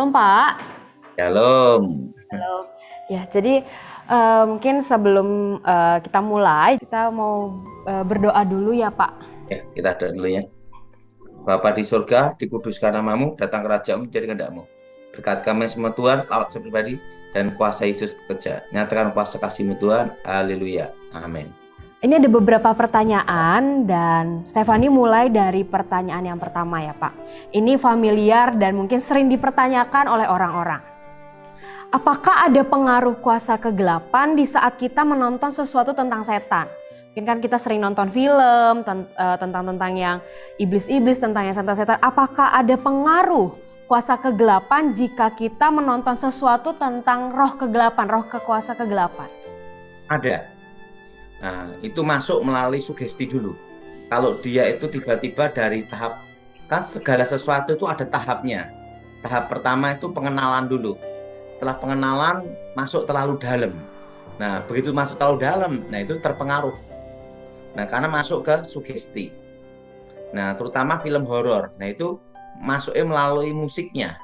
Shalom Pak. Shalom. Halo. Ya, jadi mungkin sebelum kita mulai, kita mau berdoa dulu ya Pak. Ya, kita doa dulu ya. Bapa di surga, dikuduskan namamu, datang kerajaanmu, jadi kehendakmu. Berkat kami semua Tuhan, lawat saya pribadi, dan kuasa Yesus bekerja. Nyatakan kuasa kasih-Mu Tuhan. Haleluya. Amin. Ini ada beberapa pertanyaan dan Stefani mulai dari pertanyaan yang pertama ya Pak. Ini familiar dan mungkin sering dipertanyakan oleh orang-orang. Apakah ada pengaruh kuasa kegelapan di saat kita menonton sesuatu tentang setan? Mungkin kan kita sering nonton film tentang yang iblis-iblis, tentang yang setan-setan. Apakah ada pengaruh kuasa kegelapan jika kita menonton sesuatu tentang roh kegelapan, roh kekuasa kegelapan? Ada. Nah, itu masuk melalui sugesti dulu. Kalau dia itu tiba-tiba dari tahap, kan segala sesuatu itu ada tahapnya. Tahap pertama itu pengenalan dulu. Setelah pengenalan, masuk terlalu dalam. Nah, begitu masuk terlalu dalam, nah itu terpengaruh. Nah, karena masuk ke sugesti. Nah, terutama film horor. Nah, itu masuknya melalui musiknya.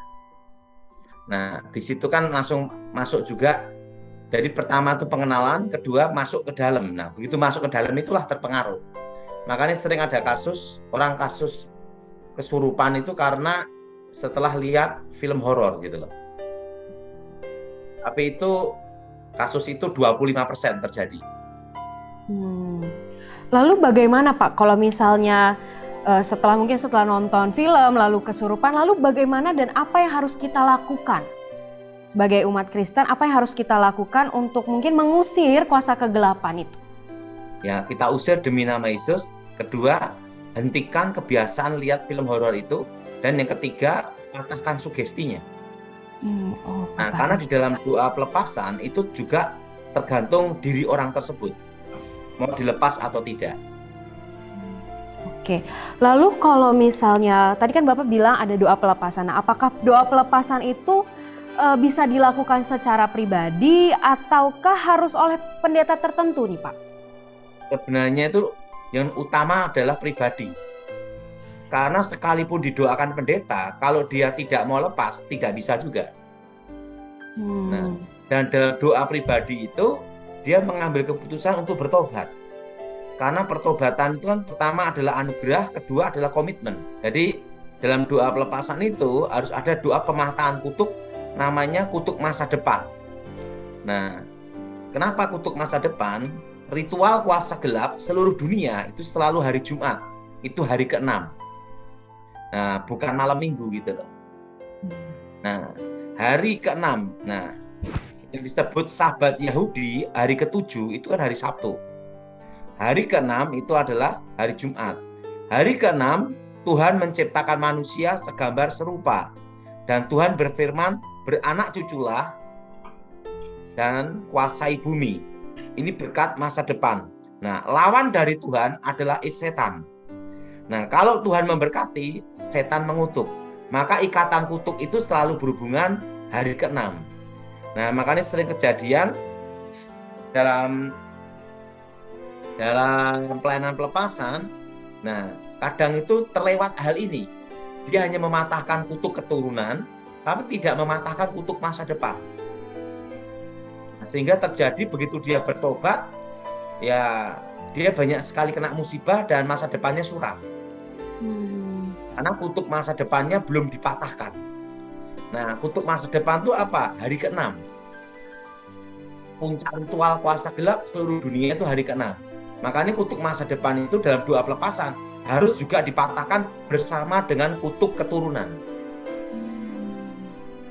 Nah, di situ kan langsung masuk juga. Jadi pertama itu pengenalan, kedua masuk ke dalam. Nah, begitu masuk ke dalam itulah terpengaruh. Makanya sering ada kasus kesurupan itu karena setelah lihat film horor gitu loh. Tapi itu kasus itu 25% terjadi. Lalu bagaimana Pak kalau misalnya setelah nonton film lalu kesurupan, lalu bagaimana dan apa yang harus kita lakukan? Sebagai umat Kristen, apa yang harus kita lakukan untuk mungkin mengusir kuasa kegelapan itu? Ya, kita usir demi nama Yesus. Kedua, hentikan kebiasaan lihat film horor itu. Dan yang ketiga, patahkan sugestinya. Nah, karena di dalam doa pelepasan itu juga tergantung diri orang tersebut. Mau dilepas atau tidak. Oke, lalu kalau misalnya, tadi kan Bapak bilang ada doa pelepasan. Nah, apakah doa pelepasan itu bisa dilakukan secara pribadi ataukah harus oleh pendeta tertentu nih Pak? Sebenarnya itu yang utama adalah pribadi. Karena sekalipun didoakan pendeta, kalau dia tidak mau lepas, tidak bisa juga. Nah, dan dalam doa pribadi itu, dia mengambil keputusan untuk bertobat. Karena pertobatan itu kan pertama adalah anugerah, kedua adalah komitmen. Jadi dalam doa pelepasan itu harus ada doa pematahan kutuk, namanya kutuk masa depan. Nah, kenapa kutuk masa depan? Ritual kuasa gelap seluruh dunia itu selalu hari Jumat, itu hari ke-6. Nah, bukan malam minggu gitu loh. Nah, hari ke-6, nah yang disebut Sabat Yahudi, hari ke-7 itu kan hari Sabtu. Hari ke-6 itu adalah hari Jumat. Hari ke-6 Tuhan menciptakan manusia segambar serupa. Dan Tuhan berfirman, beranak cuculah dan kuasai bumi. Ini berkat masa depan. Nah, lawan dari Tuhan adalah setan. Nah, kalau Tuhan memberkati, setan mengutuk. Maka ikatan kutuk itu selalu berhubungan hari ke-6. Nah, makanya sering kejadian dalam pelayanan pelepasan, nah kadang itu terlewat hal ini. Dia hanya mematahkan kutuk keturunan, tapi tidak mematahkan kutuk masa depan. Sehingga terjadi begitu dia bertobat, ya dia banyak sekali kena musibah dan masa depannya suram. Karena kutuk masa depannya belum dipatahkan. Nah, kutuk masa depan itu apa? Hari ke-6. Puncak ritual kuasa gelap seluruh dunia itu hari ke-6. Makanya kutuk masa depan itu dalam doa pelepasan harus juga dipatahkan bersama dengan kutuk keturunan.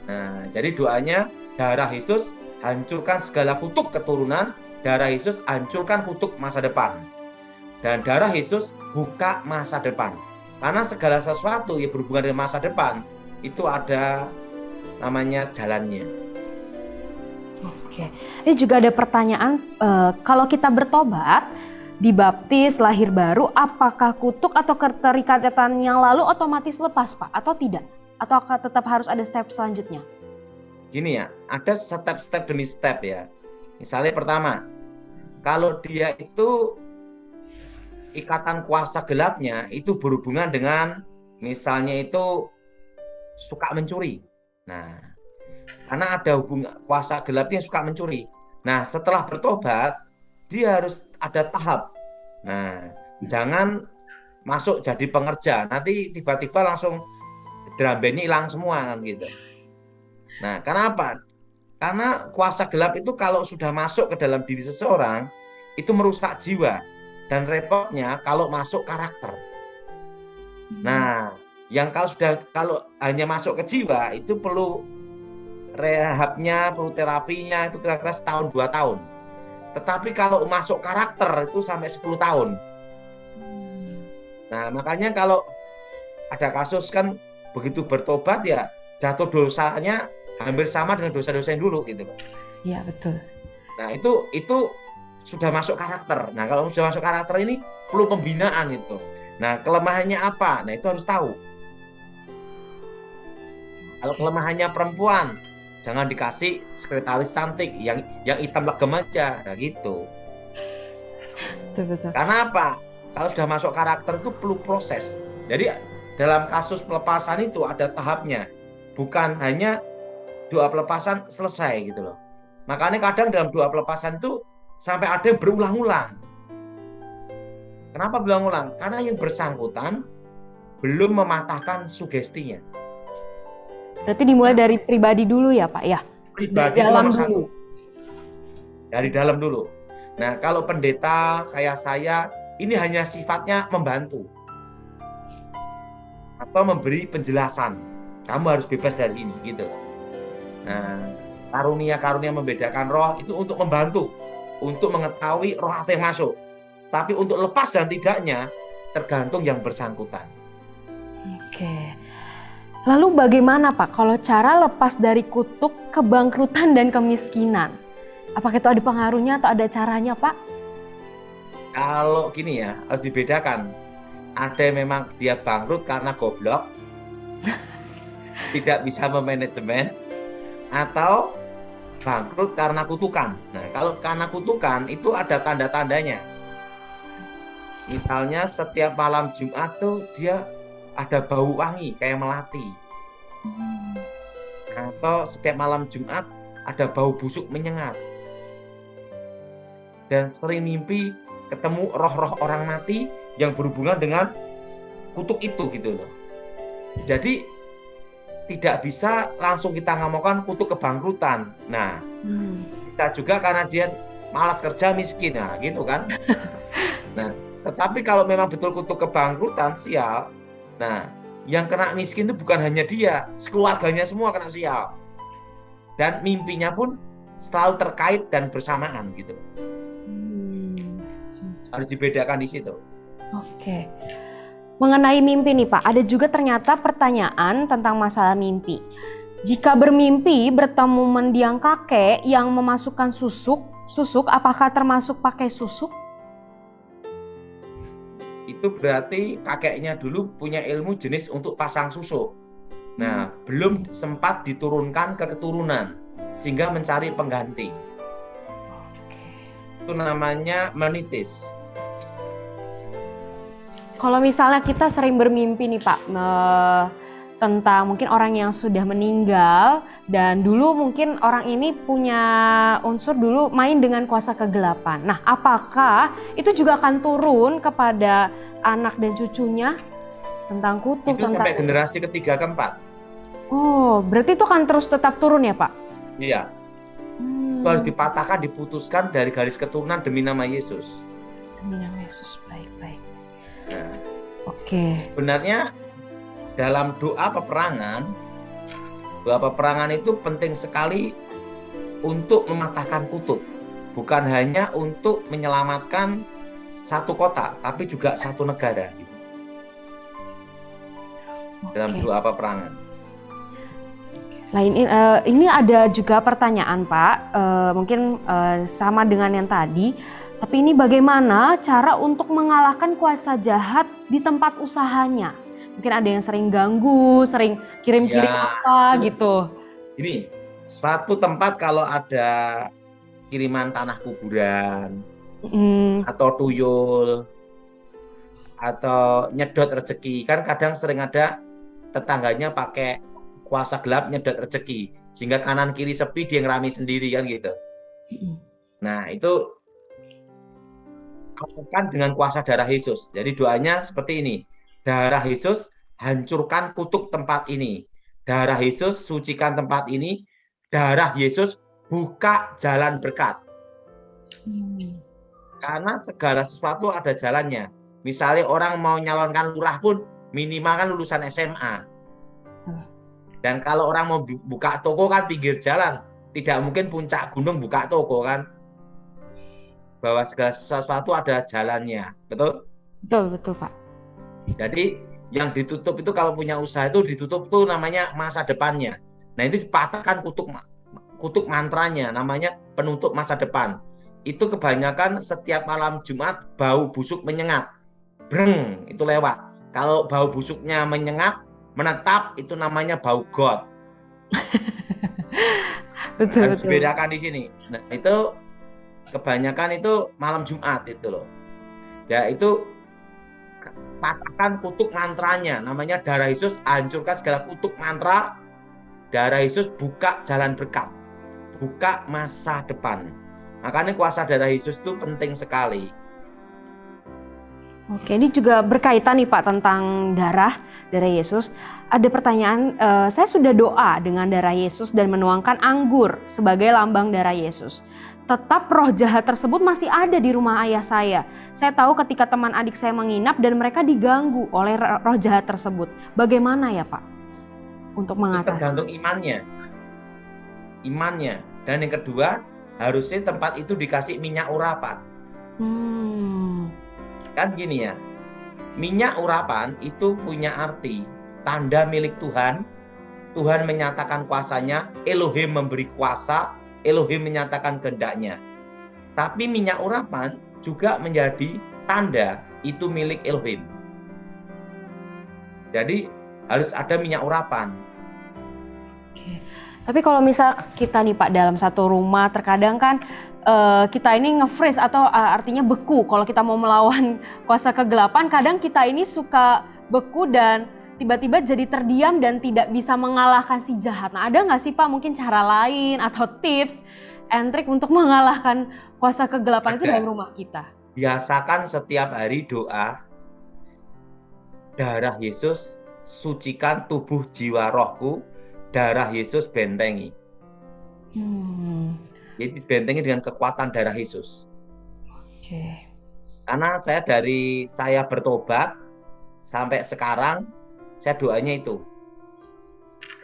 Nah, jadi doanya darah Yesus hancurkan segala kutuk keturunan, darah Yesus hancurkan kutuk masa depan. Dan darah Yesus buka masa depan. Karena segala sesuatu yang berhubungan dengan masa depan itu ada namanya jalannya. Oke, ini juga ada pertanyaan, kalau kita bertobat, dibaptis, lahir baru, apakah kutuk atau keterikatan yang lalu otomatis lepas Pak atau tidak? Atau tetap harus ada step selanjutnya? Gini ya, ada step-step demi step ya. Misalnya pertama, kalau dia itu ikatan kuasa gelapnya itu berhubungan dengan misalnya itu suka mencuri. Nah, karena ada hubungan kuasa gelap yang suka mencuri. Nah, setelah bertobat, dia harus ada tahap. Nah, jangan masuk jadi pengerja, nanti tiba-tiba langsung drambeni hilang semua kan gitu. Nah, kenapa? Karena kuasa gelap itu kalau sudah masuk ke dalam diri seseorang, itu merusak jiwa. Dan repotnya kalau masuk karakter. Nah, yang kalau hanya masuk ke jiwa, itu perlu rehabnya, perlu terapinya, itu kira-kira setahun 2 tahun. Tetapi kalau masuk karakter, itu sampai 10 tahun. Nah, makanya kalau ada kasus kan begitu bertobat ya jatuh dosanya hampir sama dengan dosa-dosa yang dulu gitu. Iya, betul. Nah, itu sudah masuk karakter. Nah, kalau sudah masuk karakter ini perlu pembinaan itu. Nah, kelemahannya apa? Nah, itu harus tahu. Kalau kelemahannya perempuan, jangan dikasih sekretaris cantik yang hitam legem aja. Nah, gitu. Betul. Karena apa? Kalau sudah masuk karakter itu perlu proses. Jadi dalam kasus pelepasan itu ada tahapnya. Bukan hanya doa pelepasan selesai gitu loh. Makanya kadang dalam doa pelepasan itu sampai ada yang berulang-ulang. Kenapa berulang-ulang? Karena yang bersangkutan belum mematahkan sugestinya. Berarti dimulai dari pribadi dulu ya Pak ya? Pribadi itu nomor satu. Dari dalam dulu. Nah, kalau pendeta kayak saya, ini hanya sifatnya membantu. Atau memberi penjelasan. Kamu harus bebas dari ini, gitu. Nah, karunia-karunia membedakan roh itu untuk membantu. Untuk mengetahui roh apa yang masuk. Tapi untuk lepas dan tidaknya, tergantung yang bersangkutan. Oke. Lalu bagaimana Pak kalau cara lepas dari kutuk, kebangkrutan, dan kemiskinan? Apakah itu ada pengaruhnya atau ada caranya Pak? Kalau gini ya, harus dibedakan. Ada yang memang dia bangkrut karena goblok, tidak bisa memanajemen, atau bangkrut karena kutukan. Nah, kalau karena kutukan itu ada tanda-tandanya. Misalnya setiap malam Jumat tuh dia ada bau wangi kayak melati. Atau setiap malam Jumat ada bau busuk menyengat. Dan sering mimpi ketemu roh-roh orang mati yang berhubungan dengan kutuk itu gitu loh. Jadi tidak bisa langsung kita ngomongkan kutuk kebangkrutan. Nah, bisa juga karena dia malas kerja miskin, nah gitu kan. Nah, tetapi kalau memang betul kutuk kebangkrutan sial, nah yang kena miskin itu bukan hanya dia, sekeluarganya semua kena sial. Dan mimpinya pun selalu terkait dan bersamaan gitu. Harus dibedakan di situ. Oke. Mengenai mimpi nih Pak, ada juga ternyata pertanyaan tentang masalah mimpi. Jika bermimpi bertemu mendiang kakek yang memasukkan susuk, apakah termasuk pakai susuk? Itu berarti kakeknya dulu punya ilmu jenis untuk pasang susuk. Nah, belum sempat diturunkan ke keturunan sehingga mencari pengganti. Itu namanya menitis. Kalau misalnya kita sering bermimpi nih Pak tentang mungkin orang yang sudah meninggal dan dulu mungkin orang ini punya unsur dulu main dengan kuasa kegelapan. Nah, apakah itu juga akan turun kepada anak dan cucunya tentang kutuk? Itu sampai generasi ketiga keempat. Oh, berarti itu akan terus tetap turun ya Pak? Iya. Itu harus dipatahkan, diputuskan dari garis keturunan demi nama Yesus. Demi nama Yesus, baik-baik. Nah, oke. Sebenarnya dalam doa peperangan itu penting sekali untuk mematahkan kutuk. Bukan hanya untuk menyelamatkan satu kota, tapi juga satu negara. Gitu. Dalam doa peperangan. Ini ada juga pertanyaan Pak, mungkin sama dengan yang tadi. Tapi ini bagaimana cara untuk mengalahkan kuasa jahat di tempat usahanya? Mungkin ada yang sering ganggu, sering kirim-kirim apa gitu. Ini suatu tempat kalau ada kiriman tanah kuburan, atau tuyul, atau nyedot rezeki. Kan kadang sering ada tetangganya pakai kuasa gelap nyedot rezeki, sehingga kanan kiri sepi dia ngerami sendiri kan gitu. Nah itu lakukan dengan kuasa darah Yesus. Jadi doanya seperti ini, darah Yesus hancurkan kutuk tempat ini, darah Yesus sucikan tempat ini, darah Yesus buka jalan berkat. Karena segala sesuatu ada jalannya. Misalnya orang mau nyalonkan lurah pun minimal kan lulusan SMA. Dan kalau orang mau buka toko kan pinggir jalan, tidak mungkin puncak gunung buka toko kan. Bahwa segala sesuatu ada jalannya, betul? Betul Pak. Jadi yang ditutup itu kalau punya usaha itu ditutup itu namanya masa depannya. Nah itu dipatahkan kutuk mantranya, namanya penutup masa depan. Itu kebanyakan setiap malam Jumat bau busuk menyengat, breng itu lewat. Kalau bau busuknya menyengat, menetap, itu namanya bau God. Harus dibedakan di sini. Nah itu kebanyakan itu malam Jumat itu loh. Ya itu patahkan kutuk mantranya, namanya darah Yesus hancurkan segala kutuk mantra. Darah Yesus buka jalan berkat, buka masa depan. Makanya kuasa darah Yesus itu penting sekali. Oke, ini juga berkaitan nih Pak tentang darah Yesus. Ada pertanyaan, saya sudah doa dengan darah Yesus dan menuangkan anggur sebagai lambang darah Yesus. Tetap roh jahat tersebut masih ada di rumah ayah saya. Saya tahu ketika teman adik saya menginap dan mereka diganggu oleh roh jahat tersebut. Bagaimana ya Pak untuk mengatasi? Tergantung imannya. Dan yang kedua, harusnya tempat itu dikasih minyak urapan. Kan gini ya, minyak urapan itu punya arti, tanda milik Tuhan. Tuhan menyatakan kuasanya, Elohim memberi kuasa, Elohim menyatakan kehendaknya. Tapi minyak urapan juga menjadi tanda itu milik Elohim. Jadi harus ada minyak urapan. Oke. Tapi kalau misal kita nih Pak dalam satu rumah, terkadang kan kita ini nge-freeze atau artinya beku. Kalau kita mau melawan kuasa kegelapan, kadang kita ini suka beku dan tiba-tiba jadi terdiam dan tidak bisa mengalahkan si jahat. Nah ada nggak sih Pak mungkin cara lain atau tips and trick untuk mengalahkan kuasa kegelapan itu dalam rumah kita? Biasakan setiap hari doa, darah Yesus sucikan tubuh jiwa rohku, darah Yesus bentengi. Jadi bentengi dengan kekuatan darah Yesus. Oke. Karena saya bertobat sampai sekarang, saya doanya itu.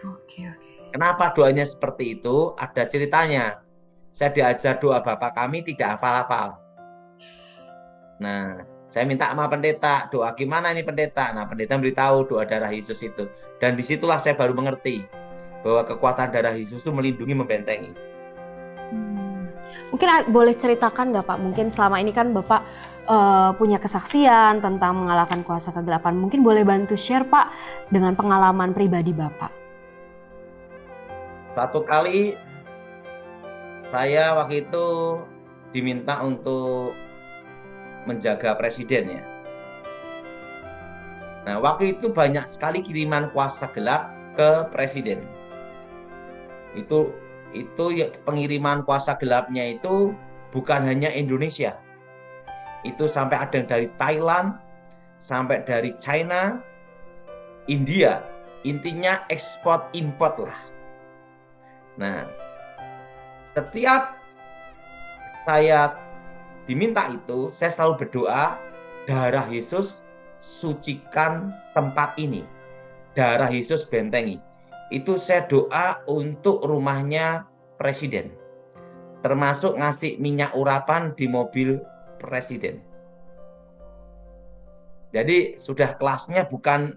Oke. Kenapa doanya seperti itu? Ada ceritanya. Saya diajar doa Bapak kami tidak hafal-hafal. Nah, saya minta sama pendeta, doa gimana ini pendeta? Nah, pendeta beritahu doa darah Yesus itu. Dan disitulah saya baru mengerti bahwa kekuatan darah Yesus itu melindungi, membentengi. Mungkin boleh ceritakan nggak Pak? Mungkin selama ini kan Bapak punya kesaksian tentang mengalahkan kuasa kegelapan. Mungkin boleh bantu share Pak dengan pengalaman pribadi Bapak. Satu kali saya waktu itu diminta untuk menjaga presiden ya. Nah waktu itu banyak sekali kiriman kuasa gelap ke presiden. Itu pengiriman kuasa gelapnya itu bukan hanya Indonesia. Itu sampai ada yang dari Thailand, sampai dari China, India. Intinya ekspor import lah. Nah, setiap saya diminta itu, saya selalu berdoa, darah Yesus sucikan tempat ini. Darah Yesus bentengi. Itu saya doa untuk rumahnya presiden. Termasuk ngasih minyak urapan di mobil presiden. Jadi sudah kelasnya bukan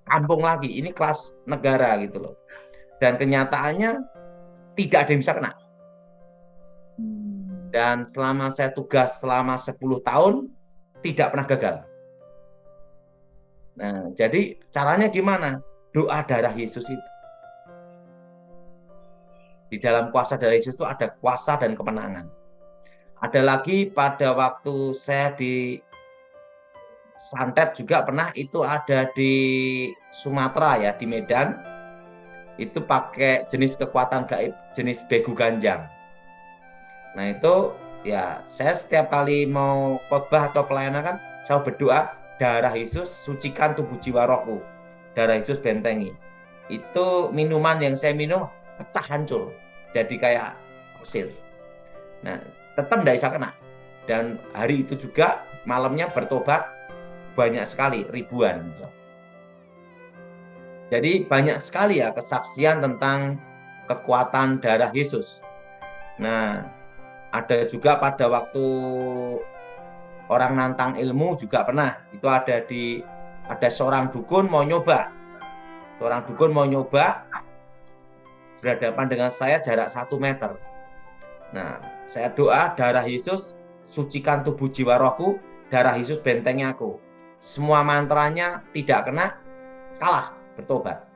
kampung lagi, ini kelas negara gitu loh. Dan kenyataannya tidak ada yang bisa kena. Dan selama saya tugas selama 10 tahun, tidak pernah gagal. Nah, jadi caranya gimana? Doa darah Yesus itu. Di dalam kuasa darah Yesus itu ada kuasa dan kemenangan. Ada lagi pada waktu saya di Santet juga pernah, itu ada di Sumatera ya, di Medan. itu pakai jenis kekuatan gaib, jenis begu ganjang. Nah itu ya saya setiap kali mau khotbah atau pelayanan kan saya berdoa, darah Yesus sucikan tubuh jiwa rohku, darah Yesus bentengi. Itu minuman yang saya minum pecah hancur, jadi kayak pasir. Nah tetap tidak bisa kena. Dan hari itu juga malamnya bertobat banyak sekali, ribuan. Jadi banyak sekali ya kesaksian tentang kekuatan darah Yesus. Nah, ada juga pada waktu orang nantang ilmu juga pernah. Itu ada seorang dukun mau nyoba. Seorang dukun mau nyoba berhadapan dengan saya jarak 1 meter. Nah, saya doa darah Yesus sucikan tubuh jiwa rohku, darah Yesus bentengi aku. Semua mantranya tidak kena, kalah, bertobat.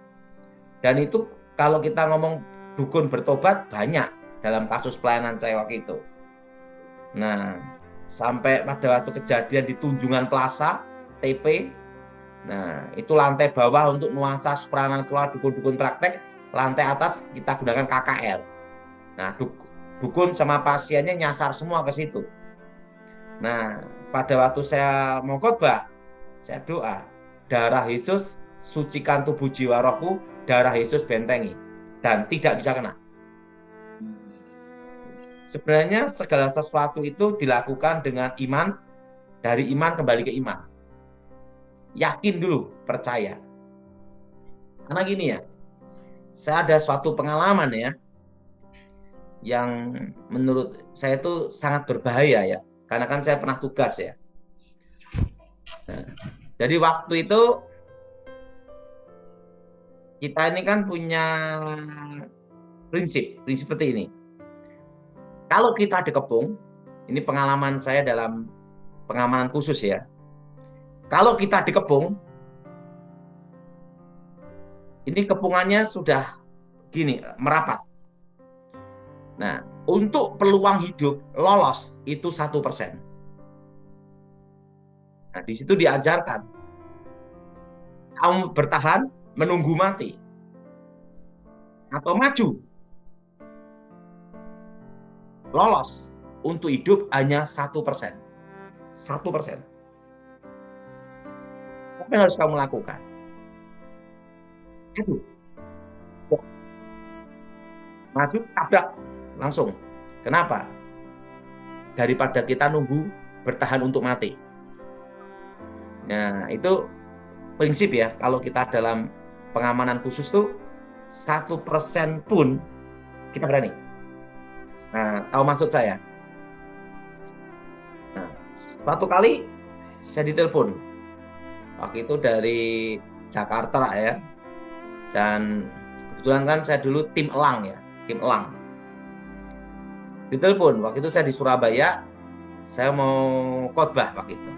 Dan itu kalau kita ngomong dukun bertobat banyak dalam kasus pelayanan saya waktu itu. Nah, sampai pada waktu kejadian di Tunjungan Plaza, TP, nah itu lantai bawah untuk nuansa supranatural dukun-dukun praktek, lantai atas kita gunakan KKL. Nah, dukun sama pasiennya nyasar semua ke situ. Nah, pada waktu saya mau khotbah, saya doa, darah Yesus sucikan tubuh jiwa rohku, darah Yesus bentengi, dan tidak bisa kena. Sebenarnya segala sesuatu itu dilakukan dengan iman, dari iman kembali ke iman. Yakin dulu, percaya. Karena gini ya, saya ada suatu pengalaman ya, yang menurut saya itu sangat berbahaya ya, karena kan saya pernah tugas ya. Nah, jadi waktu itu kita ini kan punya prinsip seperti ini. Kalau kita dikepung, ini pengalaman saya dalam pengamanan khusus ya. Kalau kita dikepung, ini kepungannya sudah gini, merapat. Nah, untuk peluang hidup lolos itu 1%. Nah, di situ diajarkan, kamu bertahan menunggu mati atau maju. Lolos untuk hidup hanya 1%. 1%. Apa yang harus kamu lakukan? Itu. Maju, tabrak langsung. Kenapa? Daripada kita nunggu bertahan untuk mati. Nah, itu prinsip ya, kalau kita dalam pengamanan khusus tuh 1% pun kita berani. Nah, tahu maksud saya? Nah, suatu kali saya ditelepon. Waktu itu dari Jakarta ya. Dan kebetulan kan saya dulu tim elang ya, tim elang. Ditelepon, waktu itu saya di Surabaya, saya mau khotbah waktu itu.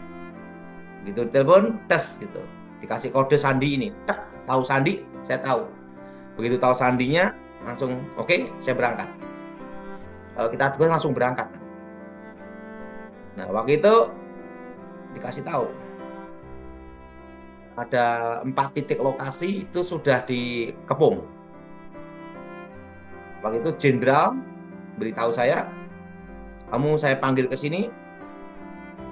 Gitu telepon, tes gitu. Dikasih kode sandi ini. Tahu sandi, saya tahu. Begitu tahu sandinya, langsung oke, saya berangkat. Kalau kita tugas langsung berangkat. Nah, waktu itu dikasih tahu. Ada 4 titik lokasi itu sudah dikepung. Waktu itu jenderal beritahu saya, kamu saya panggil ke sini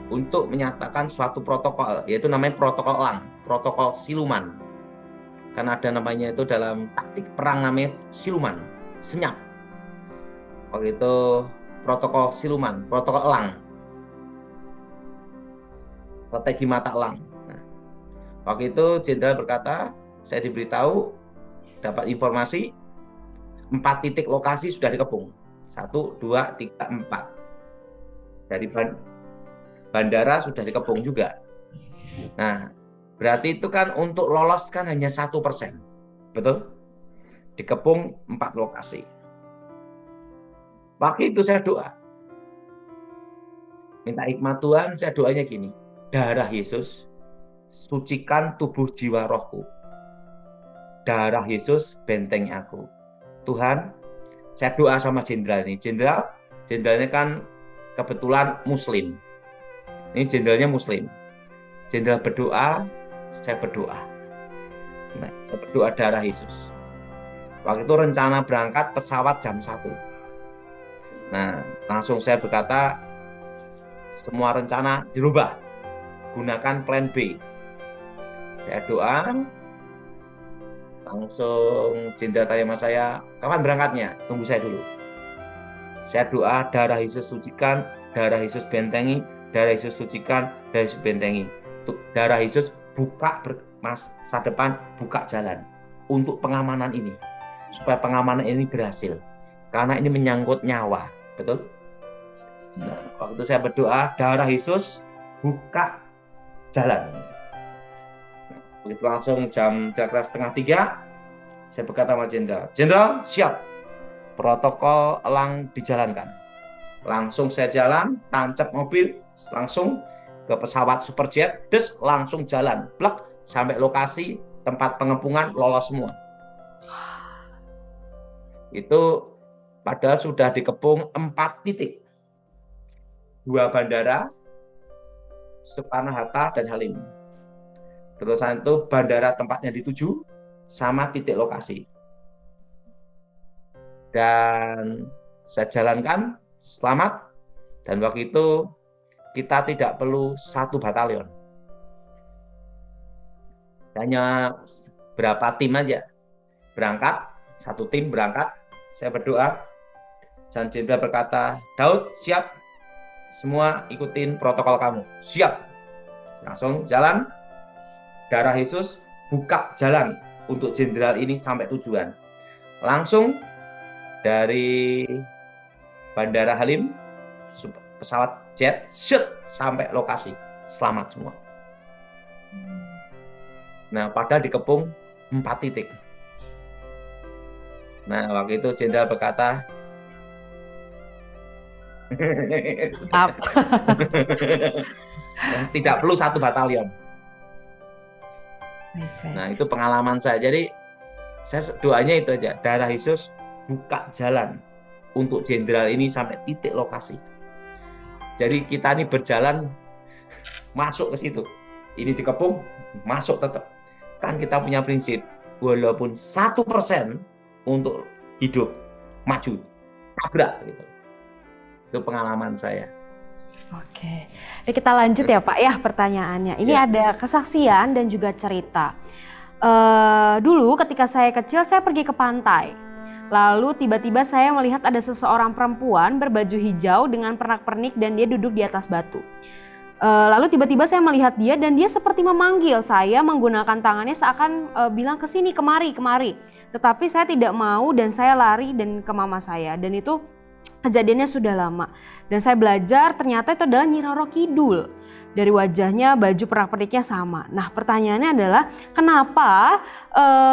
untuk menyatakan suatu protokol, yaitu namanya protokol elang, protokol siluman. Karena ada namanya itu dalam taktik perang namanya siluman, senyap. Waktu itu protokol siluman, protokol elang, strategi mata elang. Nah, waktu itu jenderal berkata, saya diberitahu, dapat informasi 4 titik lokasi sudah dikepung. 1, 2, 3, 4. Dari bandara sudah dikepung juga. Nah, berarti itu kan untuk lolos kan hanya 1%. Betul? Dikepung 4 lokasi. Waktu itu saya doa. Minta hikmat Tuhan, saya doanya gini. Darah Yesus, sucikan tubuh jiwa rohku. Darah Yesus benteng aku. Tuhan, saya doa sama jenderal ini. Jenderalnya kan kebetulan Muslim. Ini jenderalnya Muslim. Jenderal berdoa, saya berdoa. Nah, saya berdoa darah Yesus. Waktu itu rencana berangkat pesawat jam 1. Nah, langsung saya berkata, semua rencana dirubah. Gunakan plan B. Saya doa, langsung Jenderal tanya sama saya, kapan berangkatnya? Tunggu saya dulu. Saya doa, darah Yesus sucikan, darah Yesus bentengi, darah Yesus sucikan, darah Yesus bentengi. Darah Yesus buka masa depan, buka jalan untuk pengamanan ini. Supaya pengamanan ini berhasil. Karena ini menyangkut nyawa. Betul? Nah, waktu saya berdoa, darah Yesus buka jalan. Nah, begitu langsung jam kira-kira 2:30, saya berkata sama Jenderal, Jenderal siap, protokol elang dijalankan. Langsung saya jalan, tancap mobil, langsung ke pesawat Superjet, langsung jalan, plek, sampai lokasi tempat pengepungan, lolos semua. Itu padahal sudah dikepung 4 titik. 2 bandara, Soekarno-Hatta dan Halim. Terus itu bandara tempatnya dituju sama titik lokasi. Dan saya jalankan selamat, dan waktu itu kita tidak perlu 1 batalion. Hanya berapa tim aja berangkat, 1 tim berangkat. Saya berdoa, dan Jenderal berkata, Daud siap, semua ikutin protokol kamu, siap. Langsung jalan, darah Yesus buka jalan untuk Jenderal ini sampai tujuan. Langsung dari Bandara Halim, pesawat jet, shoot, sampai lokasi, selamat semua. Nah, padahal dikepung 4 titik. Nah, waktu itu Jenderal berkata, tidak perlu 1 batalion. Nah, itu pengalaman saya. Jadi saya doanya itu aja, darah Yesus buka jalan untuk Jenderal ini sampai titik lokasi. Jadi kita ini berjalan masuk ke situ. Ini dikepung, masuk tetap. Kan kita punya prinsip, walaupun 1% untuk hidup maju, tabrak gitu. Itu pengalaman saya. Oke, ini kita lanjut ya Pak ya pertanyaannya. Ini ada kesaksian dan juga cerita. Dulu ketika saya kecil saya pergi ke pantai. Lalu tiba-tiba saya melihat ada seseorang perempuan berbaju hijau dengan pernak-pernik dan dia duduk di atas batu. Lalu tiba-tiba saya melihat dia dan dia seperti memanggil saya menggunakan tangannya seakan bilang kesini, kemari, kemari. Tetapi saya tidak mau dan saya lari dan ke mama saya, dan itu kejadiannya sudah lama. Dan saya belajar ternyata itu adalah Nyi Roro Kidul. Dari wajahnya, baju pernak-perniknya sama. Nah pertanyaannya adalah kenapa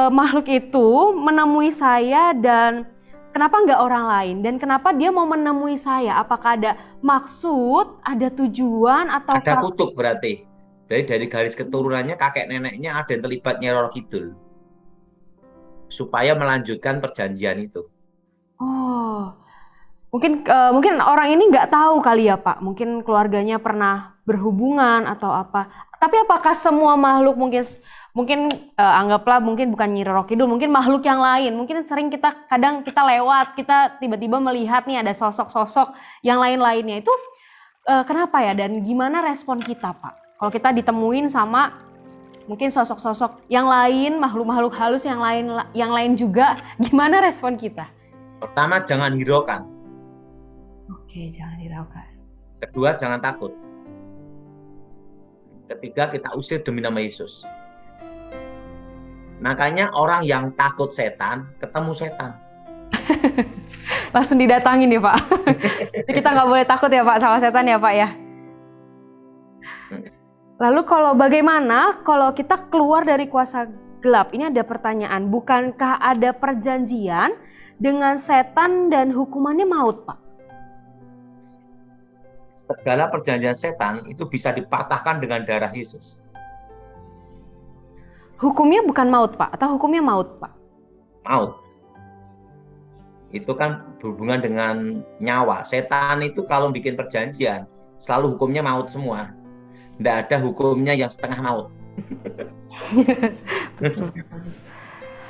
makhluk itu menemui saya dan kenapa nggak orang lain? Dan kenapa dia mau menemui saya? Apakah ada maksud, ada tujuan atau... Ada kutuk berarti. Dari garis keturunannya kakek neneknya ada yang terlibat Nyi Roro Kidul. Supaya melanjutkan perjanjian itu. Oh, mungkin orang ini nggak tahu kali ya Pak. Mungkin keluarganya pernah berhubungan atau apa. Tapi apakah semua makhluk mungkin anggaplah mungkin bukan Nyi Roro Kidul, mungkin makhluk yang lain. Mungkin sering kadang kita lewat, kita tiba-tiba melihat nih ada sosok-sosok yang lain-lainnya. Itu kenapa ya, dan gimana respon kita Pak? Kalau kita ditemuin sama mungkin sosok-sosok yang lain, makhluk-makhluk halus yang lain juga, gimana respon kita? Pertama, jangan hiraukan. Oke, jangan hiraukan. Kedua, jangan takut. Ketiga, kita usir demi nama Yesus. Makanya orang yang takut setan, ketemu setan. Langsung didatangin ya Pak. Kita nggak boleh takut ya Pak sama setan ya Pak ya. Lalu bagaimana kalau kita keluar dari kuasa gelap? Ini ada pertanyaan, bukankah ada perjanjian dengan setan dan hukumannya maut Pak? Segala perjanjian setan itu bisa dipatahkan dengan darah Yesus. Hukumnya bukan maut Pak, atau hukumnya maut Pak? Maut. Itu kan berhubungan dengan nyawa. Setan itu kalau bikin perjanjian, selalu hukumnya maut semua. Tidak ada hukumnya yang setengah maut.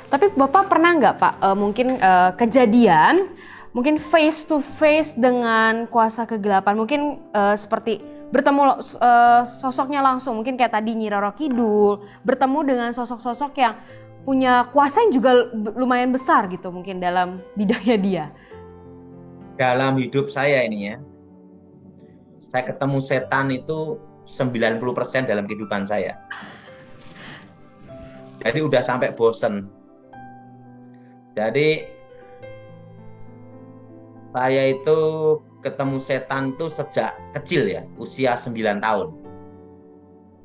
Tapi Bapak pernah nggak Pak mungkin kejadian, mungkin face to face dengan kuasa kegelapan, mungkin seperti bertemu sosoknya langsung, mungkin kayak tadi Nyi Roro Kidul, bertemu dengan sosok-sosok yang punya kuasa yang juga lumayan besar gitu mungkin dalam bidangnya dia. Dalam hidup saya ini ya, saya ketemu setan itu 90% dalam kehidupan saya. Jadi udah sampai bosen. Jadi saya itu ketemu setan tuh sejak kecil ya, usia 9 tahun.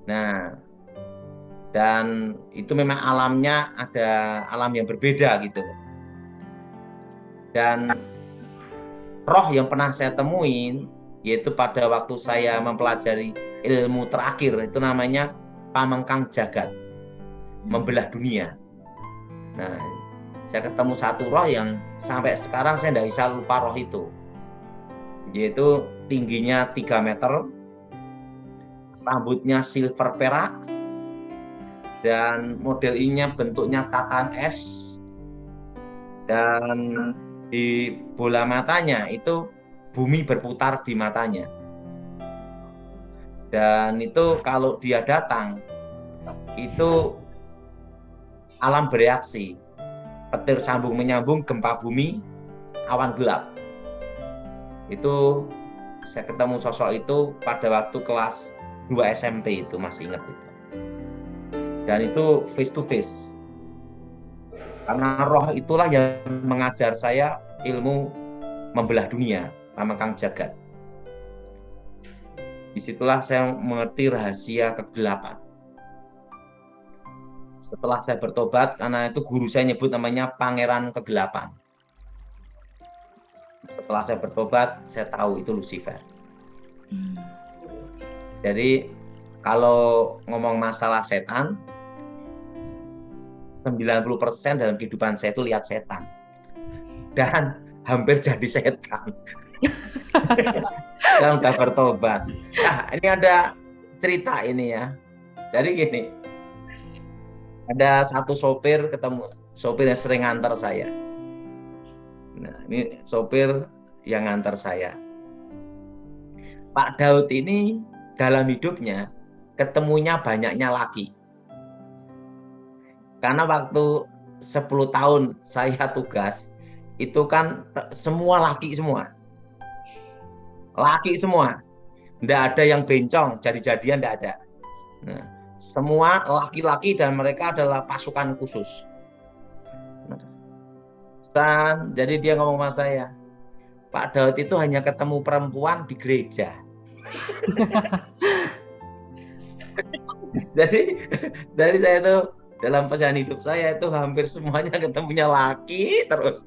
Nah, dan itu memang alamnya ada alam yang berbeda gitu. Dan roh yang pernah saya temuin, yaitu pada waktu saya mempelajari ilmu terakhir, itu namanya Pamengkang Jagat, membelah dunia. Nah, saya ketemu satu roh yang sampai sekarang saya tidak bisa lupa roh itu. Yaitu tingginya 3 meter, rambutnya silver perak, dan model I-nya bentuknya tatahan es, dan di bola matanya itu bumi berputar di matanya. Dan itu kalau dia datang, itu alam bereaksi. Petir sambung menyambung, gempa bumi, awan gelap. Itu saya ketemu sosok itu pada waktu kelas 2 SMP itu, masih ingat itu. Dan itu face to face. Karena roh itulah yang mengajar saya ilmu membelah dunia, Pamengkang Jagat. Disitulah saya mengerti rahasia kegelapan. Setelah saya bertobat, karena itu guru saya nyebut namanya Pangeran Kegelapan. Setelah saya bertobat, saya tahu itu Lucifer. Jadi kalau ngomong masalah setan, 90% dalam kehidupan saya itu lihat setan. Dan hampir jadi setan. Saya udah bertobat. Nah, ini ada cerita ini ya. Jadi gini, ada satu sopir ketemu, sopir yang sering ngantar saya. Nah, ini sopir yang ngantar saya. Pak Daud ini dalam hidupnya ketemunya banyaknya laki. Karena waktu 10 tahun saya tugas, itu kan semua laki semua. Laki semua. Nggak ada yang bencong, jadi-jadian nggak ada. Nah, semua laki-laki dan mereka adalah pasukan khusus. Jadi dia ngomong sama saya, Pak Daud itu hanya ketemu perempuan di gereja. Jadi saya itu dalam perjalanan hidup saya itu hampir semuanya ketemunya laki terus.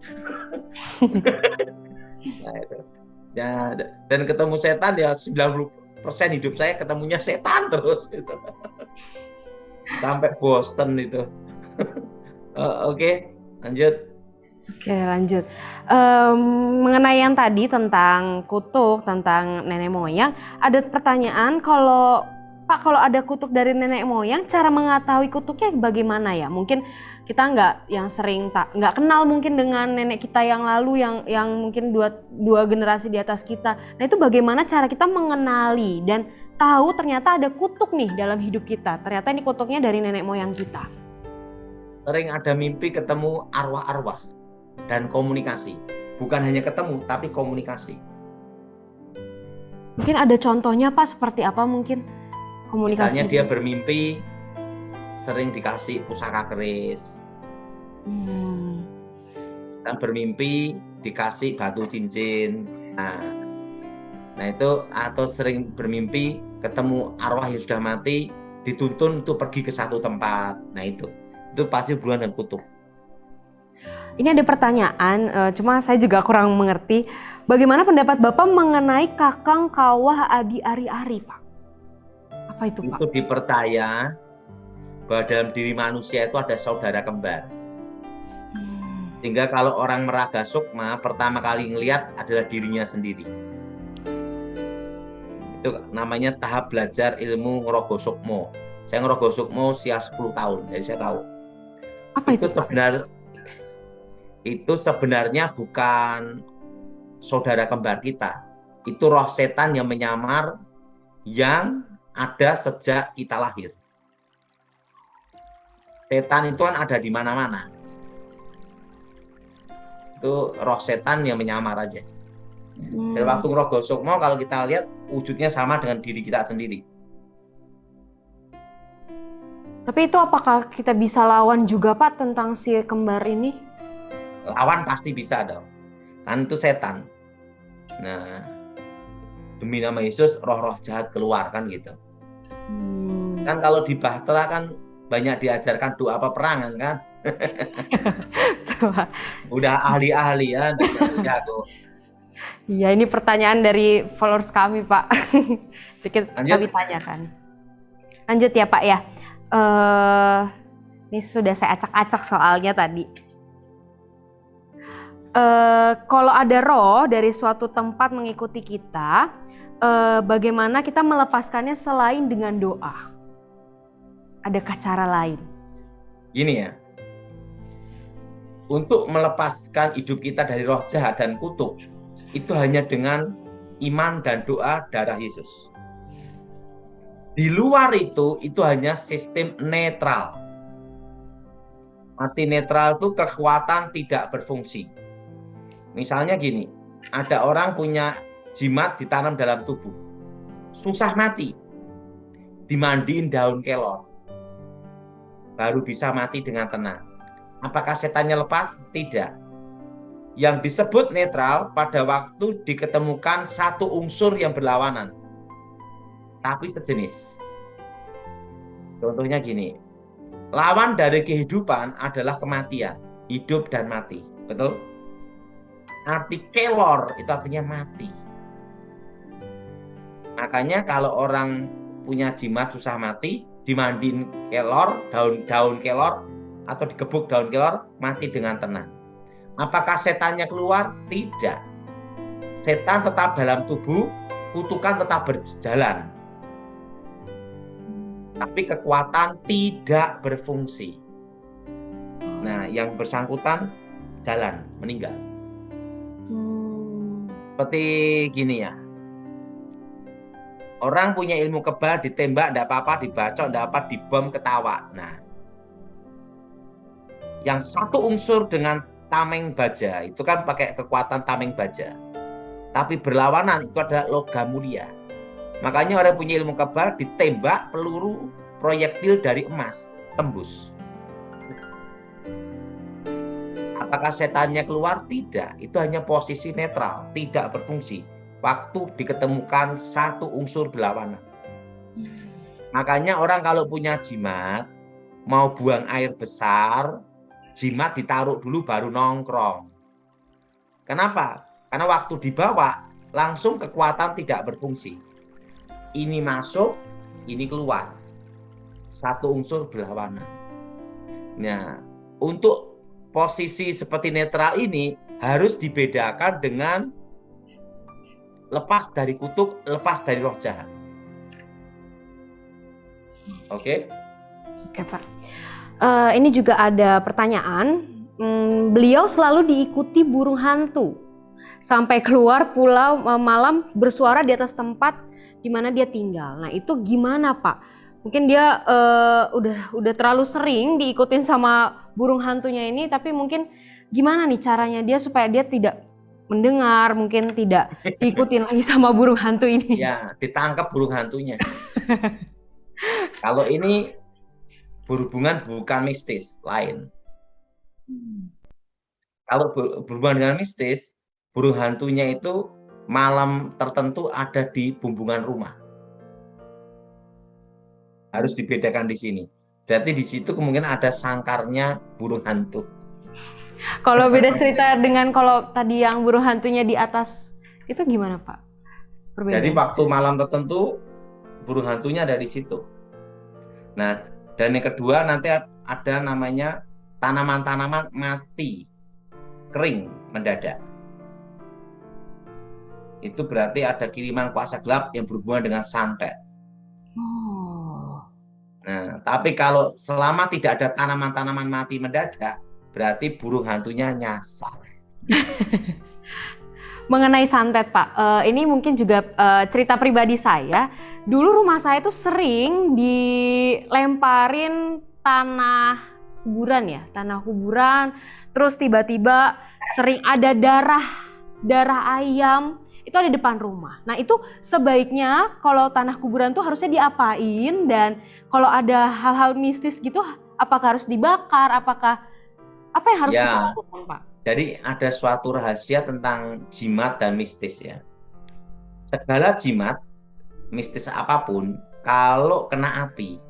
Nah, itu. Ya, dan ketemu setan ya 90% hidup saya ketemunya setan terus gitu. Sampai bosen itu. Oke, lanjut. Oke, lanjut. Mengenai yang tadi tentang kutuk, tentang nenek moyang, ada pertanyaan kalau Pak, kalau ada kutuk dari nenek moyang, cara mengetahui kutuknya bagaimana ya? Mungkin kita nggak kenal mungkin dengan nenek kita yang lalu yang mungkin dua generasi di atas kita. Nah itu bagaimana cara kita mengenali dan tahu ternyata ada kutuk nih dalam hidup kita. Ternyata ini kutuknya dari nenek moyang kita. Sering ada mimpi ketemu arwah-arwah dan komunikasi. Bukan hanya ketemu, tapi komunikasi. Mungkin ada contohnya Pak, seperti apa mungkin? Komunikasi. Misalnya dia bermimpi sering dikasih pusaka keris, dan bermimpi dikasih batu cincin. Nah itu, atau sering bermimpi ketemu arwah yang sudah mati dituntun untuk pergi ke satu tempat. Nah itu pasti hubungan dengan kutuk. Ini ada pertanyaan, cuma saya juga kurang mengerti. Bagaimana pendapat Bapak mengenai Kakang Kawah Adi Ari-Ari, Pak? Apa itu, Pak? Itu dipercaya bahwa dalam diri manusia itu ada saudara kembar. Sehingga kalau orang meraga sukma, pertama kali ngelihat adalah dirinya sendiri. Itu namanya tahap belajar ilmu ngerogo sukmo. Saya ngerogo sukmo usia 10 tahun, jadi saya tahu. Apa itu, Pak? Itu sebenarnya bukan saudara kembar kita. Itu roh setan yang menyamar yang ada sejak kita lahir. Setan itu kan ada di mana-mana. Itu roh setan yang menyamar aja. Dan waktu Ngrogol Sukmo kalau kita lihat wujudnya sama dengan diri kita sendiri. Tapi itu apakah kita bisa lawan juga, Pak, tentang si kembar ini? Lawan pasti bisa dong. Kan itu setan. Nah, demi nama Yesus roh-roh jahat keluar kan gitu. Kan kalau di Bahtera kan banyak diajarkan doa peperangan kan. Udah ahli-ahli ya, jago. Iya, ini pertanyaan dari followers kami, Pak. Sedikit kami tanyakan. Lanjut ya, Pak ya. Ini sudah saya acak-acak soalnya tadi. Kalau ada roh dari suatu tempat mengikuti kita, bagaimana kita melepaskannya selain dengan doa? Adakah cara lain? Gini ya, untuk melepaskan hidup kita dari roh jahat dan kutuk, itu hanya dengan iman dan doa darah Yesus. Di luar itu hanya sistem netral. Arti netral itu kekuatan tidak berfungsi. Misalnya gini, ada orang punya jimat ditanam dalam tubuh, susah mati, dimandiin daun kelor, baru bisa mati dengan tenang. Apakah setannya lepas? Tidak. Yang disebut netral pada waktu diketemukan satu unsur yang berlawanan, tapi sejenis. Contohnya gini, lawan dari kehidupan adalah kematian, hidup dan mati. Betul? Arti kelor itu artinya mati. Makanya kalau orang punya jimat susah mati, dimandiin kelor, daun kelor, atau digebuk daun kelor, mati dengan tenang. Apakah setannya keluar? Tidak. Setan tetap dalam tubuh, kutukan tetap berjalan. Tapi kekuatan tidak berfungsi. Nah, yang bersangkutan jalan, meninggal. Seperti gini ya. Orang punya ilmu kebal, ditembak, tidak apa-apa, dibacok, tidak apa, dibom, ketawa. Nah, yang satu unsur dengan tameng baja, itu kan pakai kekuatan tameng baja. Tapi berlawanan itu adalah logam mulia. Makanya orang punya ilmu kebal ditembak peluru proyektil dari emas, tembus. Apakah setannya keluar? Tidak. Itu hanya posisi netral, tidak berfungsi. Waktu diketemukan satu unsur berlawanan. Makanya orang kalau punya jimat, mau buang air besar, jimat ditaruh dulu baru nongkrong. Kenapa? Karena waktu dibawa, langsung kekuatan tidak berfungsi. Ini masuk, ini keluar. Satu unsur berlawanan. Nah, untuk posisi seperti netral ini harus dibedakan dengan lepas dari kutuk, lepas dari roh jahat. Oke? Oke, Pak. Ini juga ada pertanyaan. Beliau selalu diikuti burung hantu sampai keluar pulau malam bersuara di atas tempat di mana dia tinggal. Nah, itu gimana, Pak? Mungkin dia udah terlalu sering diikutin sama burung hantunya ini, tapi mungkin gimana nih caranya dia supaya dia tidak mendengar, mungkin tidak diikutin lagi sama burung hantu ini? Ya, ditangkap burung hantunya. Kalau ini berhubungan bukan mistis, lain. Kalau berhubungan dengan mistis, burung hantunya itu malam tertentu ada di bumbungan rumah. Harus dibedakan di sini. Berarti di situ kemungkinan ada sangkarnya burung hantu. Kalau beda cerita dengan kalau tadi yang burung hantunya di atas, itu gimana, Pak? Perbedaan. Jadi waktu malam tertentu burung hantunya ada di situ. Nah, dan yang kedua nanti ada namanya tanaman-tanaman mati, kering, mendadak. Itu berarti ada kiriman kuasa gelap yang berhubungan dengan santet. Nah, tapi kalau selama tidak ada tanaman-tanaman mati mendadak, berarti burung hantunya nyasar. Mengenai santet Pak, ini mungkin juga cerita pribadi saya. Dulu rumah saya tuh sering dilemparin tanah kuburan. Terus tiba-tiba sering ada darah ayam itu ada di depan rumah. Nah itu sebaiknya kalau tanah kuburan tuh harusnya diapain, dan kalau ada hal-hal mistis gitu, apakah harus dibakar? Apa yang harus kita Ya, lakukan Pak? jadi ada suatu rahasia tentang jimat dan mistis ya. Segala jimat, mistis apapun, kalau kena api,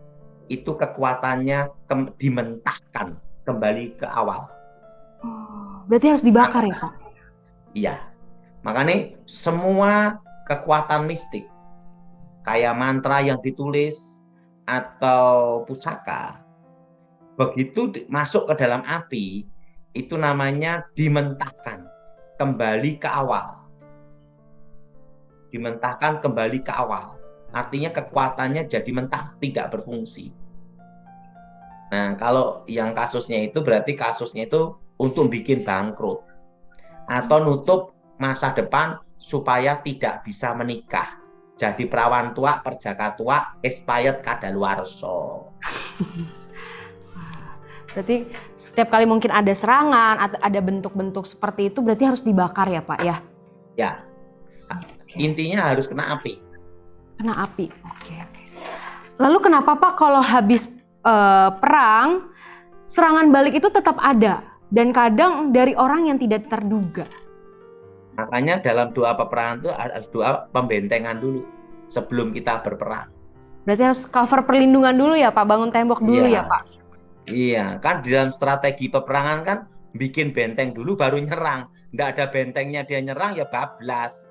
itu kekuatannya dimentahkan kembali ke awal. Oh, berarti harus dibakar ya Pak? Iya, makanya semua kekuatan mistik, kayak mantra yang ditulis atau pusaka, begitu masuk ke dalam api, itu namanya dimentahkan kembali ke awal. Dimentahkan kembali ke awal. Artinya kekuatannya jadi mentah, tidak berfungsi. Nah, kalau yang kasusnya itu berarti kasusnya itu untuk bikin bangkrut atau nutup masa depan supaya tidak bisa menikah. Jadi perawan tua, perjaka tua, expired kadaluarso. Berarti setiap kali mungkin ada serangan atau ada bentuk-bentuk seperti itu berarti harus dibakar ya Pak ya? Ya, intinya harus kena api. Kena api, oke. Lalu kenapa Pak kalau habis perang, serangan balik itu tetap ada dan kadang dari orang yang tidak terduga? Makanya dalam doa peperangan itu harus doa pembentengan dulu sebelum kita berperang. Berarti harus cover perlindungan dulu ya Pak, bangun tembok dulu ya Pak? Iya, kan di dalam strategi peperangan kan bikin benteng dulu baru nyerang. Nggak ada bentengnya dia nyerang ya bablas.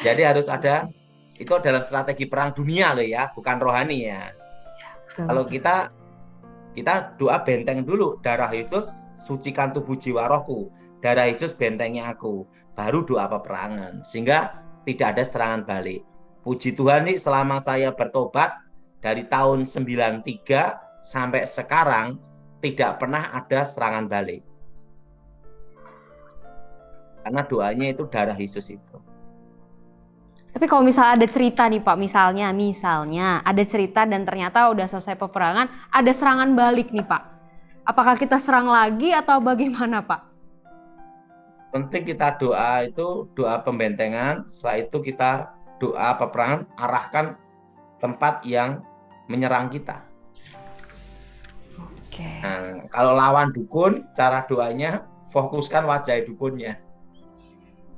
Jadi harus ada, itu dalam strategi perang dunia loh ya, bukan rohani ya. Kalau kita doa benteng dulu, darah Yesus sucikan tubuh jiwa rohku, darah Yesus bentengnya aku, baru doa peperangan, sehingga tidak ada serangan balik. Puji Tuhan nih, selama saya bertobat dari tahun 93 sampai sekarang tidak pernah ada serangan balik. Karena doanya itu darah Yesus itu. Tapi kalau misalnya ada cerita nih Pak, misalnya ada cerita dan ternyata udah selesai peperangan, ada serangan balik nih Pak. Apakah kita serang lagi atau bagaimana Pak? Penting kita doa itu, doa pembentengan, setelah itu kita doa peperangan, arahkan tempat yang menyerang kita. Oke. Nah, kalau lawan dukun, cara doanya fokuskan wajah dukunnya.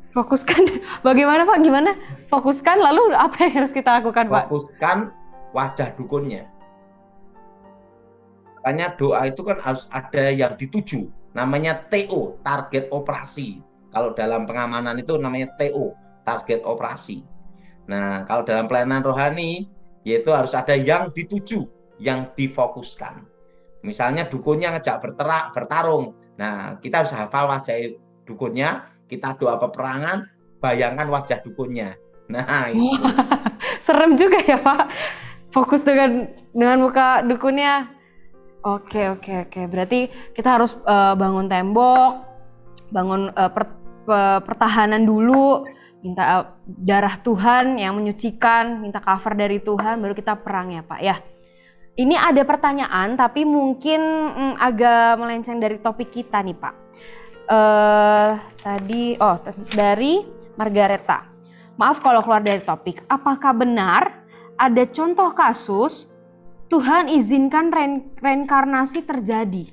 Fokuskan, bagaimana Pak? Gimana? Fokuskan, lalu apa yang harus kita lakukan Pak? Fokuskan wajah dukunnya. Makanya doa itu kan harus ada yang dituju, namanya TO, target operasi. Kalau dalam pengamanan itu namanya TO, target operasi. Nah, kalau dalam pelayanan rohani, yaitu harus ada yang dituju, yang difokuskan. Misalnya dukunnya ngejak bertarung. Nah, kita harus hafal wajah dukunnya, kita doa peperangan, bayangkan wajah dukunnya. Nah, itu. Serem juga ya Pak. Fokus dengan muka dukunnya. Oke. Berarti kita harus bangun tembok, bangun pertahanan dulu, minta darah Tuhan yang menyucikan, minta cover dari Tuhan, baru kita perang ya Pak ya. Ini ada pertanyaan tapi mungkin agak melenceng dari topik kita nih Pak. Dari Margareta. Maaf kalau keluar dari topik. Apakah benar ada contoh kasus Tuhan izinkan reinkarnasi terjadi?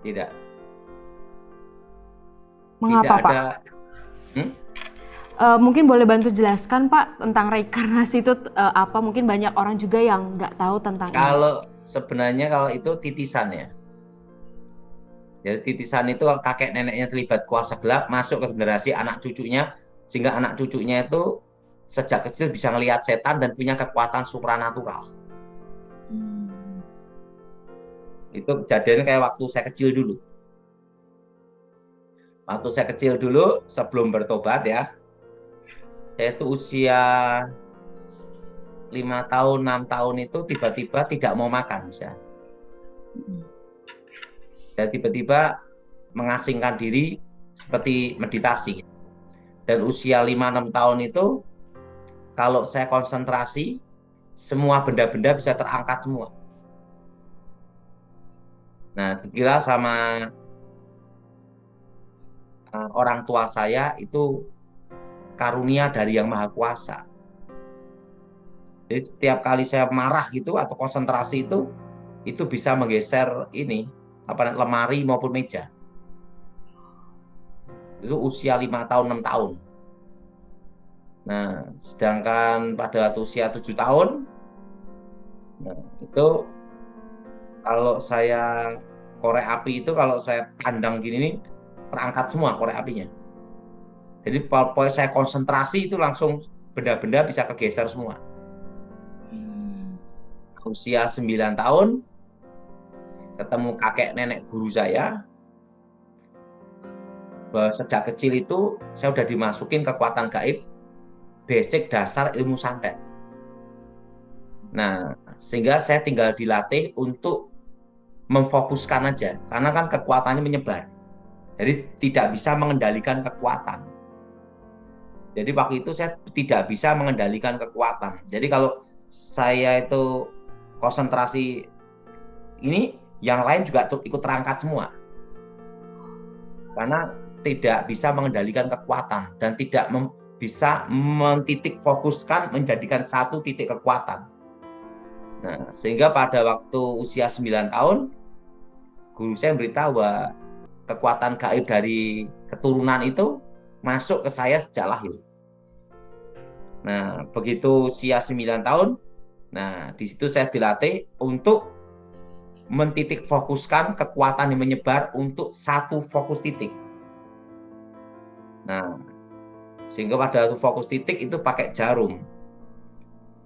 Tidak. Mengapa Tidak Pak? Mungkin boleh bantu jelaskan Pak tentang reinkarnasi itu apa? Mungkin banyak orang juga yang nggak tahu tentang ini. Sebenarnya kalau itu titisan ya. Jadi titisan itu kalau kakek neneknya terlibat kuasa gelap, masuk ke generasi anak cucunya, sehingga anak cucunya itu sejak kecil bisa ngelihat setan dan punya kekuatan supranatural. Itu kejadiannya kayak waktu saya kecil dulu. Waktu saya kecil dulu sebelum bertobat ya, saya itu usia 5 tahun, 6 tahun itu tiba-tiba tidak mau makan bisa. Dan tiba-tiba mengasingkan diri seperti meditasi. Dan usia 5-6 tahun itu kalau saya konsentrasi, semua benda-benda bisa terangkat semua. Nah, dikira sama orang tua saya itu karunia dari Yang Maha Kuasa. Jadi setiap kali saya marah gitu atau konsentrasi itu bisa menggeser ini lemari maupun meja. Itu usia 5 tahun, 6 tahun. Nah, sedangkan pada usia 7 tahun, nah, itu kalau saya korek api itu kalau saya pandang gini nih, terangkat semua korek apinya. Jadi kalau saya konsentrasi itu langsung benda-benda bisa kegeser semua. Usia 9 tahun, ketemu kakek nenek guru saya, bahwa sejak kecil itu saya udah dimasukin kekuatan gaib, basic dasar ilmu santet. Nah, sehingga saya tinggal dilatih untuk memfokuskan aja, karena kan kekuatannya menyebar. Jadi tidak bisa mengendalikan kekuatan. Jadi waktu itu saya tidak bisa mengendalikan kekuatan. Jadi kalau saya itu konsentrasi ini, yang lain juga ikut terangkat semua. Karena tidak bisa mengendalikan kekuatan dan tidak bisa mentitik fokuskan menjadikan satu titik kekuatan. Nah, sehingga pada waktu usia 9 tahun, guru saya memberitahu bahwa kekuatan gaib dari keturunan itu masuk ke saya sejak lahir. Nah, begitu usia 9 tahun, nah di situ saya dilatih untuk mentitik fokuskan kekuatan yang menyebar untuk satu fokus titik. Nah, sehingga pada fokus titik itu pakai jarum,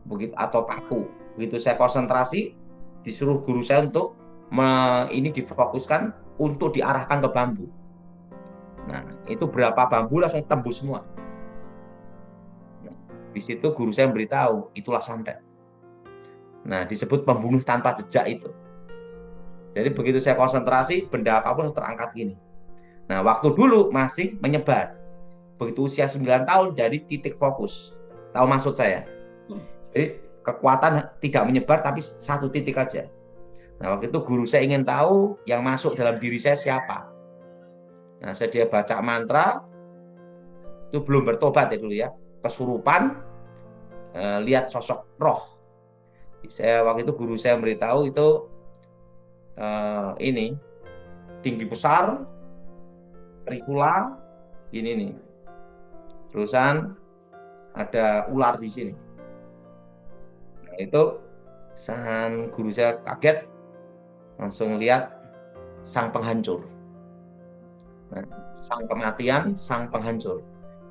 begitu atau paku. Begitu saya konsentrasi, disuruh guru saya untuk ini difokuskan untuk diarahkan ke bambu. Nah, itu berapa bambu langsung tembus semua. Nah, di situ guru saya memberitahu, itulah santet. Nah, disebut pembunuh tanpa jejak itu. Jadi begitu saya konsentrasi, benda apapun terangkat gini. Nah, waktu dulu masih menyebar. Begitu usia 9 tahun jadi titik fokus. Tahu maksud saya? Jadi kekuatan tidak menyebar tapi satu titik aja. Nah, waktu itu guru saya ingin tahu yang masuk dalam diri saya siapa. Nah, dia baca mantra, itu belum bertobat ya dulu ya. Kesurupan, lihat sosok roh. Waktu itu guru saya memberitahu itu ini tinggi besar, trikula, ini nih. Terusan ada ular di sini. Nah, itu sang guru saya kaget, langsung lihat sang penghancur. Nah, sang kematian, sang penghancur.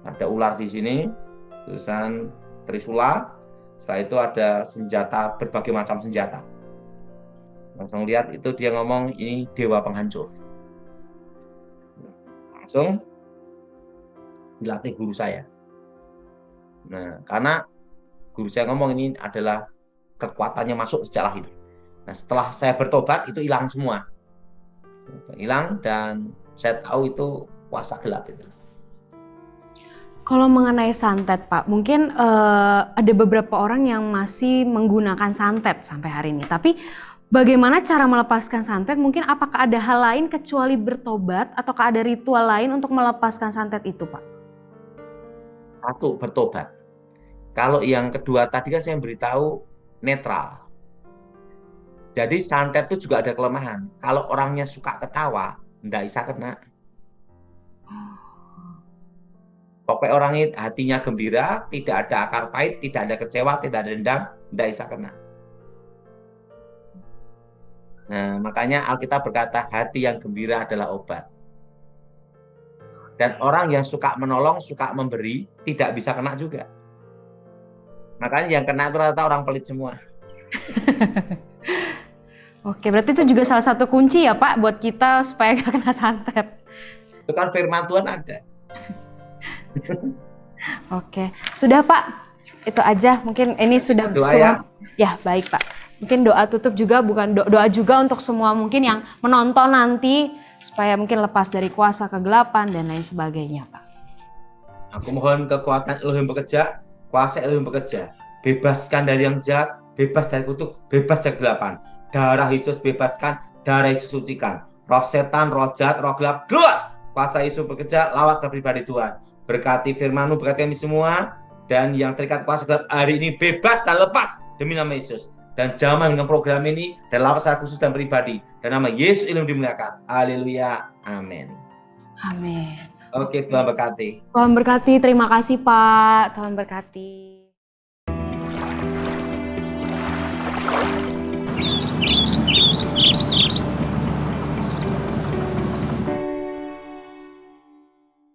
Ada ular di sini, terusan trisula. Setelah itu ada senjata, berbagai macam senjata. Langsung lihat itu dia ngomong ini dewa penghancur. Langsung dilatih guru saya. Nah, karena guru saya ngomong ini adalah kekuatannya masuk sejak lahir. Nah, setelah saya bertobat itu hilang semua. Hilang dan saya tahu itu kuasa gelap itu. Kalau mengenai santet Pak, mungkin ada beberapa orang yang masih menggunakan santet sampai hari ini. Tapi bagaimana cara melepaskan santet? Mungkin apakah ada hal lain kecuali bertobat ataukah ada ritual lain untuk melepaskan santet itu Pak? Satu, bertobat. Kalau yang kedua tadi kan saya beritahu netral. Jadi santet itu juga ada kelemahan. Kalau orangnya suka ketawa, nggak bisa kena. Pokoknya orang itu hatinya gembira, tidak ada akar pahit, tidak ada kecewa, tidak ada dendam, nggak bisa kena. Nah, makanya Alkitab berkata hati yang gembira adalah obat. Dan orang yang suka menolong, suka memberi, tidak bisa kena juga. Makanya yang kena itu rata-rata orang pelit semua. Oke, berarti itu juga salah satu kunci ya Pak buat kita supaya nggak kena santet. Itu kan firman Tuhan ada. Oke, sudah Pak. itu aja. Mungkin ini sudah Doa semua. ya. Ya, baik Pak. Mungkin doa tutup juga, bukan doa juga untuk semua mungkin yang menonton nanti supaya mungkin lepas dari kuasa kegelapan dan lain sebagainya, Pak. Aku mohon kekuatan Elohim bekerja, kuasa Elohim bekerja. Bebaskan dari yang jahat, bebas dari kutuk, bebas dari kegelapan. Darah Yesus bebaskan, darah Yesus sucikan. Roh setan, roh jahat, roh gelap, keluar. Kuasa Yesus bekerja, lawat ke pribadi Tuhan. Berkati firman-Mu, berkati kami semua. Dan yang terikat kuasa gelap hari ini bebas dan lepas demi nama Yesus. Dan zaman dengan program ini dan lapas secara khusus dan pribadi. Dan nama Yesus Elohim dimuliakan. Haleluya. Amin. Amin. Oke, Tuhan berkati. Tuhan berkati, terima kasih Pak. Tuhan berkati.